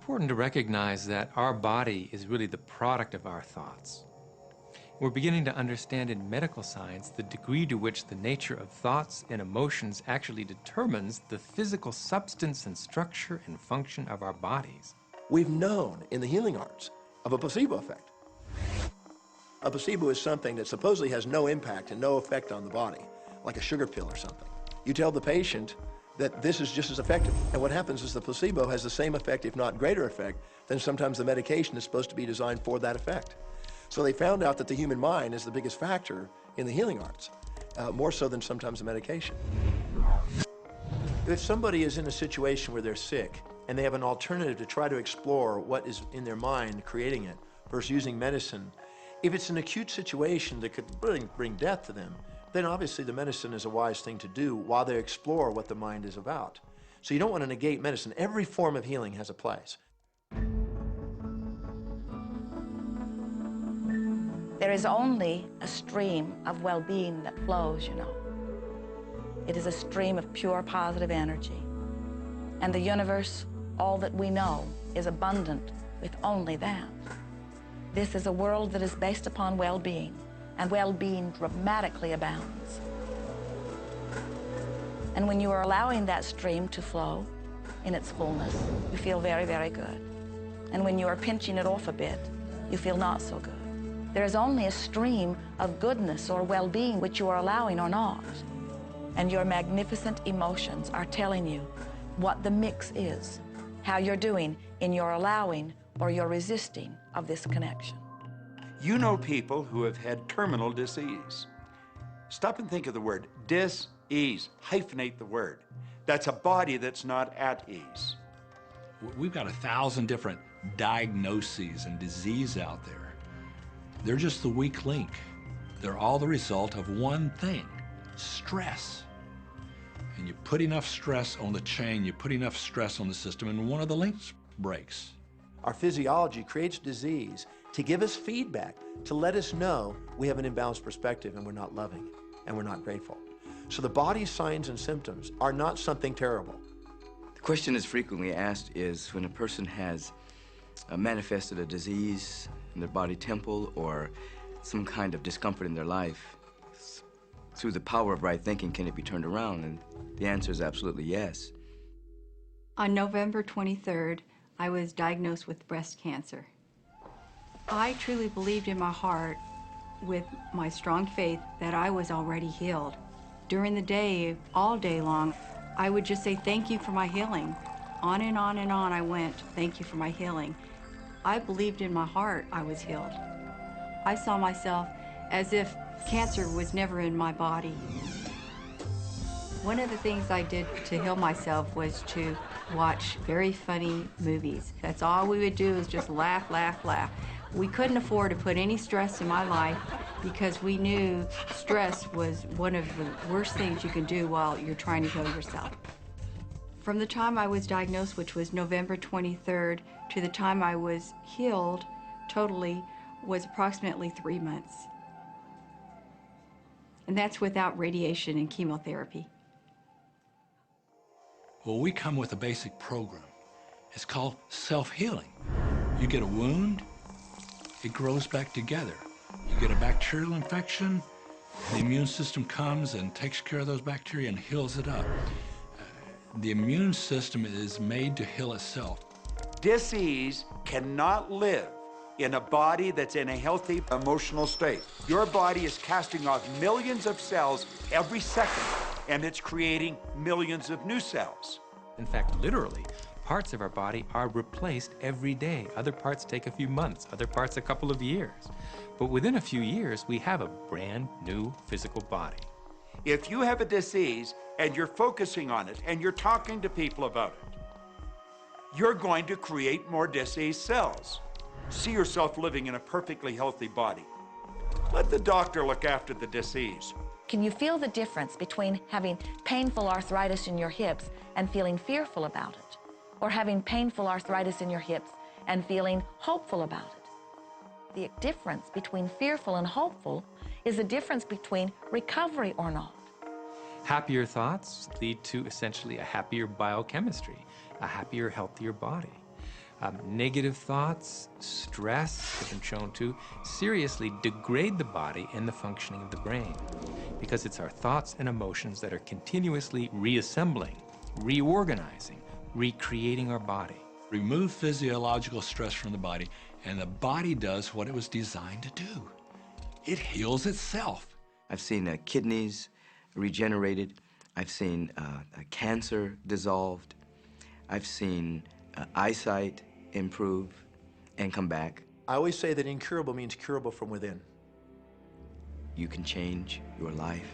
important to recognize that our body is really the product of our thoughts. We're beginning to understand in medical science the degree to which the nature of thoughts and emotions actually determines the physical substance and structure and function of our bodies. We've known in the healing arts of a placebo effect. A placebo is something that supposedly has no impact and no effect on the body, like a sugar pill or something. You tell the patient that this is just as effective, and what happens is the placebo has the same effect, if not greater effect, than sometimes the medication is supposed to be designed for that effect. So they found out that the human mind is the biggest factor in the healing arts, more so than sometimes the medication. If somebody is in a situation where they're sick and they have an alternative to try to explore what is in their mind creating it versus using medicine, if it's an acute situation that could really bring death to them, then obviously the medicine is a wise thing to do while they explore what the mind is about. So you don't want to negate medicine. Every form of healing has a place. There is only a stream of well-being that flows, you know. It is a stream of pure positive energy. And the universe, all that we know, is abundant with only that. This is a world that is based upon well-being, and well-being dramatically abounds. And when you are allowing that stream to flow in its fullness, you feel very, very good. And when you are pinching it off a bit, you feel not so good. There is only a stream of goodness or well-being which you are allowing or not. And your magnificent emotions are telling you what the mix is, how you're doing in your allowing or your resisting of this connection. You know people who have had terminal disease. Stop and think of the word dis-ease. Hyphenate the word. That's a body that's not at ease. We've got 1,000 different diagnoses and disease out there. They're just the weak link. They're all the result of one thing, stress. And you put enough stress on the chain, you put enough stress on the system, and one of the links breaks. Our physiology creates disease to give us feedback, to let us know we have an imbalanced perspective and we're not loving and we're not grateful. So the body's signs and symptoms are not something terrible. The question that's frequently asked is when a person has manifested a disease in their body temple or some kind of discomfort in their life, through the power of right thinking, can it be turned around? And the answer is absolutely yes. On November 23rd, I was diagnosed with breast cancer. I truly believed in my heart, with my strong faith, that I was already healed. During the day, all day long, I would just say, thank you for my healing. On and on and on I went, thank you for my healing. I believed in my heart I was healed. I saw myself as if cancer was never in my body. One of the things I did to heal myself was to watch very funny movies. That's all we would do, is just laugh, laugh, laugh. We couldn't afford to put any stress in my life because we knew stress was one of the worst things you can do while you're trying to heal yourself. From the time I was diagnosed, which was November 23rd, to the time I was healed totally was approximately 3 months. And that's without radiation and chemotherapy. Well, we come with a basic program. It's called self-healing. You get a wound, it grows back together. You get a bacterial infection, the immune system comes and takes care of those bacteria and heals it up. The immune system is made to heal itself. Dis-ease cannot live in a body that's in a healthy emotional state. Your body is casting off millions of cells every second, and it's creating millions of new cells. In fact, literally, parts of our body are replaced every day. Other parts take a few months, other parts a couple of years. But within a few years, we have a brand new physical body. If you have a disease and you're focusing on it and you're talking to people about it, you're going to create more disease cells. See yourself living in a perfectly healthy body. Let the doctor look after the disease. Can you feel the difference between having painful arthritis in your hips and feeling fearful about it, or having painful arthritis in your hips and feeling hopeful about it? The difference between fearful and hopeful is the difference between recovery or not. Happier thoughts lead to essentially a happier biochemistry, a happier, healthier body. Negative thoughts, stress have been shown to seriously degrade the body and the functioning of the brain, because it's our thoughts and emotions that are continuously reassembling, reorganizing, recreating our body. Remove physiological stress from the body, and the body does what it was designed to do. It heals itself. I've seen kidneys regenerated. I've seen cancer dissolved. I've seen eyesight improve and come back. I always say that incurable means curable from within. You can change your life,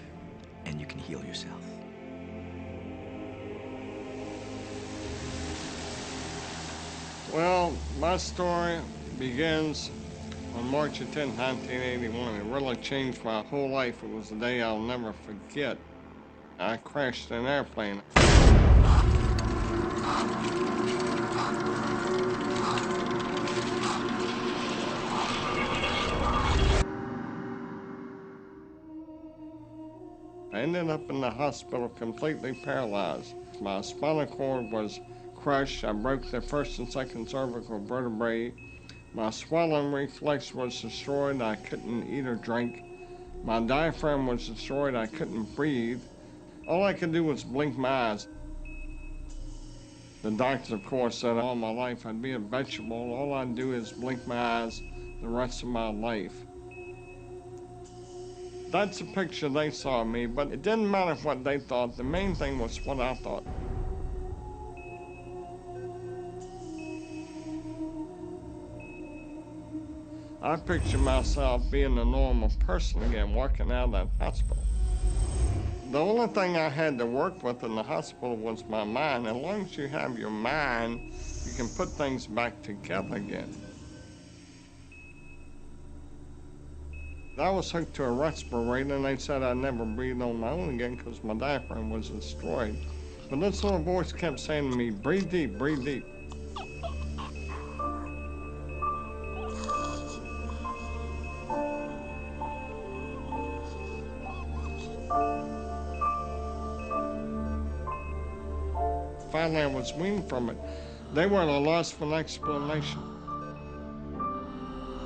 and you can heal yourself. Well, my story begins on March 10, 1981. It really changed my whole life. It was a day I'll never forget. I crashed an airplane. I ended up in the hospital completely paralyzed. My spinal cord was crushed. I broke the first and second cervical vertebrae. My swallowing reflex was destroyed. I couldn't eat or drink. My diaphragm was destroyed. I couldn't breathe. All I could do was blink my eyes. The doctors, of course, said all my life I'd be a vegetable. All I'd do is blink my eyes the rest of my life. That's the picture they saw of me, but it didn't matter what they thought. The main thing was what I thought. I picture myself being a normal person again, walking out of that hospital. The only thing I had to work with in the hospital was my mind. As long as you have your mind, you can put things back together again. I was hooked to a respirator, and they said I'd never breathe on my own again because my diaphragm was destroyed. But this little voice kept saying to me, breathe deep, breathe deep. Finally, I was weaned from it. They were at a loss for an explanation.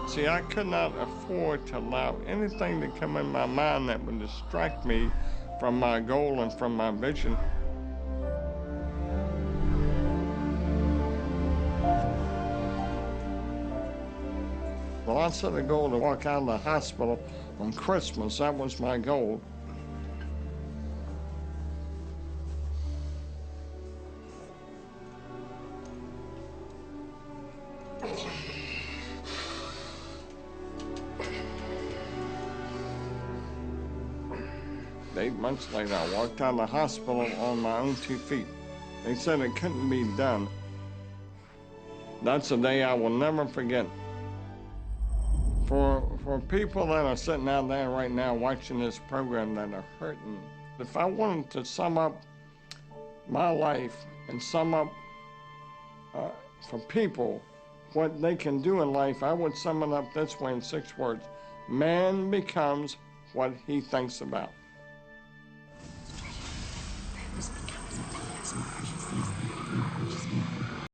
See, I could not afford to allow anything to come in my mind that would distract me from my goal and from my vision. Well, I set a goal to walk out of the hospital on Christmas. That was my goal. Eight months later, I walked out of the hospital on my own 2 feet. They said it couldn't be done. That's a day I will never forget. For people that are sitting out there right now watching this program that are hurting, if I wanted to sum up my life and sum up for people what they can do in life, I would sum it up this way in 6 words. Man becomes what he thinks about.